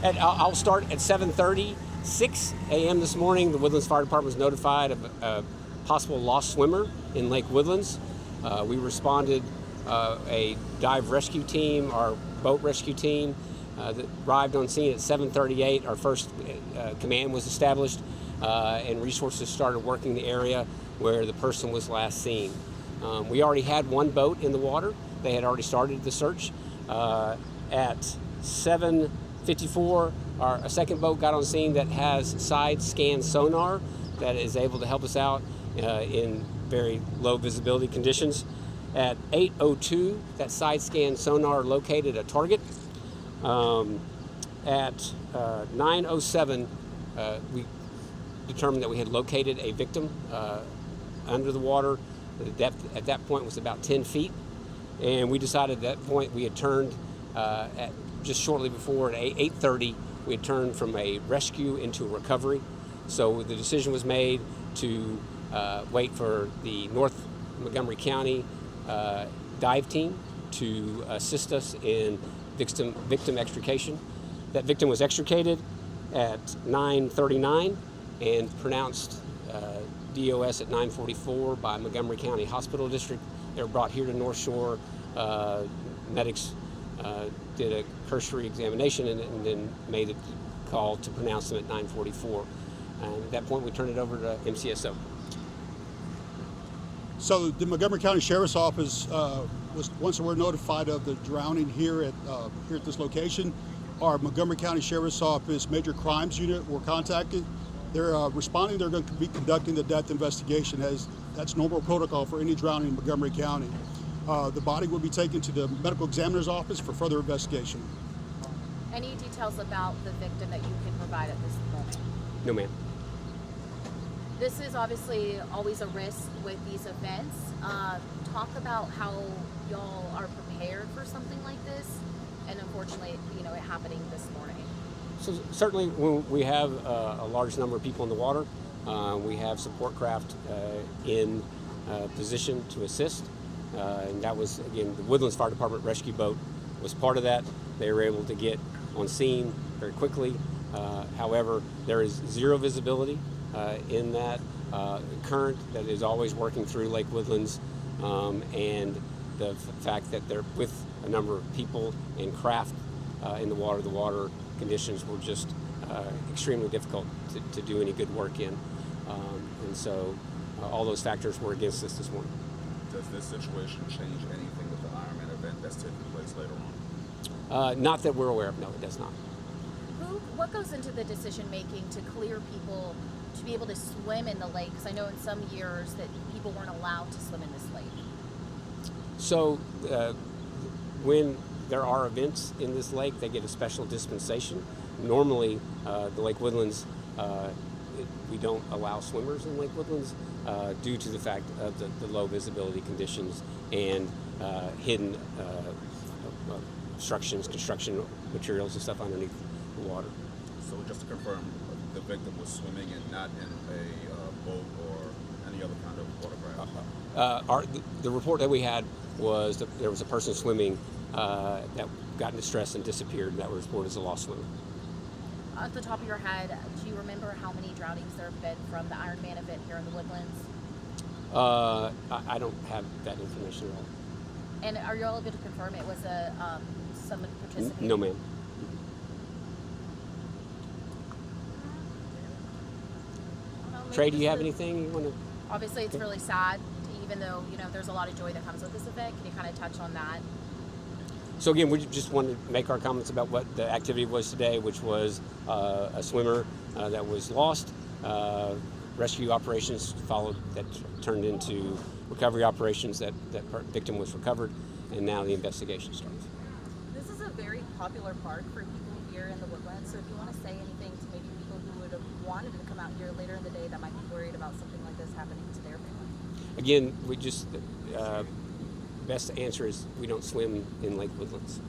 I'll start at 7:30. 6 a.m. this morning, the Woodlands Fire Department was notified of a possible lost swimmer in Lake Woodlands. We responded, a dive rescue team, our boat rescue team, that arrived on scene at 7:38. Our first command was established, and resources started working the area where the person was last seen. We already had one boat in the water. They had already started the search. At 7:54, a second boat got on scene that has side scan sonar that is able to help us out in very low visibility conditions. At 8:02, that side scan sonar located a target. At 9:07, we determined that we had located a victim under the water. The depth at that point was about 10 feet. And we decided at that point we had turned, at just shortly before at 8:30, we had turned from a rescue into a recovery. So the decision was made to wait for the North Montgomery County dive team to assist us in victim extrication. That victim was extricated at 9:39 and pronounced DOS at 9:44 by Montgomery County Hospital District. They were brought here to North Shore. Medics did a cursory examination and then made a call to pronounce them at 9:44. And at that point, we turned it over to MCSO. So the Montgomery County Sheriff's Office was, once we're notified of the drowning here at this location, our Montgomery County Sheriff's Office Major Crimes Unit were contacted. They're responding. They're going to be conducting the death investigation, as that's normal protocol for any drowning in Montgomery County. The body will be taken to the medical examiner's office for further investigation. Any details about the victim that you can provide at this moment? No, ma'am. This is obviously always a risk with these events. Talk about how y'all are prepared for something like this, and unfortunately, it happening this morning. So certainly, when we have a large number of people in the water, we have support craft in position to assist. And that was, again, the Woodlands Fire Department rescue boat was part of that. They were able to get on scene very quickly. However, there is zero visibility in that current that is always working through Lake Woodlands, and the fact that they're with a number of people and craft in the water conditions were just extremely difficult to do any good work in. And so all those factors were against us this morning. Does this situation change anything with the IRONMAN event that's taking place later on? Not that we're aware of, no, it does not. What goes into the decision making to clear people to be able to swim in the lake? Because I know in some years that people weren't allowed to swim in this lake. So when there are events in this lake, they get a special dispensation. Normally, the Lake Woodlands, we don't allow swimmers in Lake Woodlands due to the fact of the low visibility conditions and hidden obstructions, construction materials and stuff underneath the water. So just to confirm, the victim was swimming and not in a boat or any other kind of watercraft? The report that we had was that there was a person swimming that got in distress and disappeared, and that was reported as a lost swimmer. At the top of your head, do you remember how many drownings there have been from the IRONMAN event here in the Woodlands? I don't have that information at all. And are you all able to confirm it was someone participating? No, ma'am. Trey, do you have anything you want to? Obviously, it's really sad, even though there's a lot of joy that comes with this event. Can you kind of touch on that? So again, we just wanted to make our comments about what the activity was today, which was a swimmer that was lost. Rescue operations followed that turned into recovery operations. That victim was recovered, and now the investigation starts. This is a very popular park for people here in the Woodlands. So if you want to say anything to maybe people who would have wanted to come out here later in the day that might be worried about something like this happening to their family. Again, we just best answer is we don't swim in Lake Woodlands.